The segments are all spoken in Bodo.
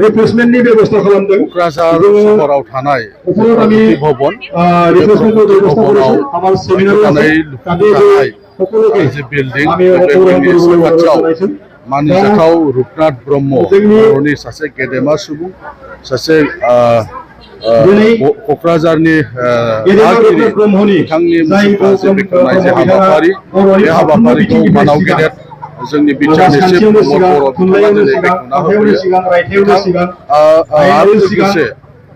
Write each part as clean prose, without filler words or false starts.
रिप्लेसमेन्टनि बेबस्था खालामदों क'क्राझार सहराव थानाय भवन भवनाव थानाय जे बिल्डिं बिल्डिंनि साखाथियाव मानिजाथाव रुपनाथ ब्रह्म बर'नि सासे गेदेमा सुबुं सासे क'क्राझारनि बिथांनि मुसुखा बेखेवनाय जे हाबाफारि बे हाबाफारिखौ मानाव गेदेर जोंनि बिटिआरनि चिफ प्रमद बर' बिथाङा दिनै बेखेवना होफैयो आरो लोगोसे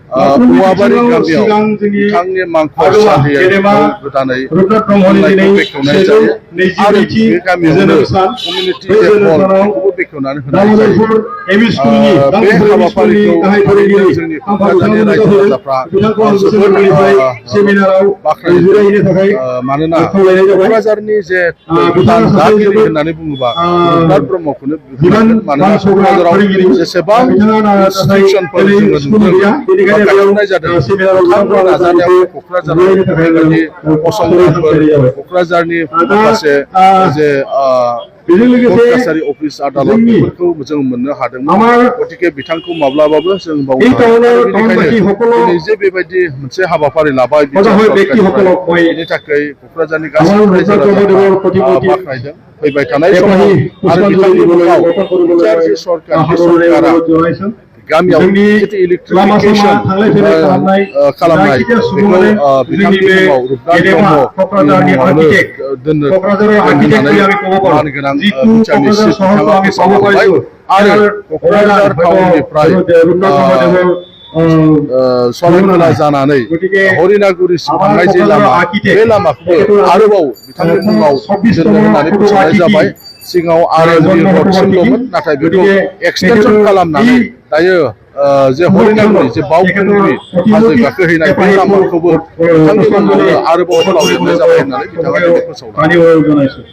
औवाबारि गामियाव बिथांनि मांखर सालियाखौ गोदानै खुंनायखौ बेखेवनाय जायो आरो बे गामियावनो कमिउनिटि हल बेखौबो बेखेवनानै होनाय जायो बे हाबाफारिखौ थारैनो जोंनि क'क्राझारनि रायजो राजाफ्रा जोबोद बाख्नायदों मानोना क'क्राझारनि जे गोदान दागिरि होननानै बुङोबा रुपनाथ ब्रह्मखौनो बुंनांगोन मानोना क'क्राझाराव जेसेबां इनस्टिटिउसनफोर जोङो नुदों गायसननाय जादों बिथांनि नाजानायाव क'क्राझाराव बेबायदि फसंथानफोर क'क्राझारनि माखासे जे कोर्ट काछारि अफिस आदाলত बेफोरखौ जों मोननो हादोंमोन गतिके बिथांखौ माब्लाबाबो जों बावनो बेनिखायनो दिनै जे बेबायदि मोनसे हाबाफारि लाबाय बेनि थाखाय क'क्राझारनि गासैबो रायजो राजाफ्रा बाख्नायदों फैबाय थानाय समाव आरो बिथांनि मुङाव बिटिआर सरकारा गामियाव जितु इलेक्ट्रिफिकेसन खालामनाय बेखौ बिथांनि मुङाव रुपनाथ ब्रह्मनि मुङावनो दोननो होननानै मानगोनां बिटिआरनि चिफ बिथाङा फोसावना होबाय आरो क'क्राझार टाउननिफ्राय सरायघाटा जानानै हरिनागुरिसिम थांनाय जे लामा बे लामाखौबो आरोबाव बिथांनि मुङाव दोननो होननानै फोसावनाय जाबाय सिगाङाव आरएमबि रडसिमल'मोन नाथाय बेखौ एक्सटेनसन खालामनानै दायो जे हरिनागुरि जे बावखुंग्रि हाजो गाखोहैनाय बे लामाखौबो बिथांनि मुङावनो आरोबाव फोलावदेरनाय जाबाय होननानै बिथाङा दिनै फोसावदों।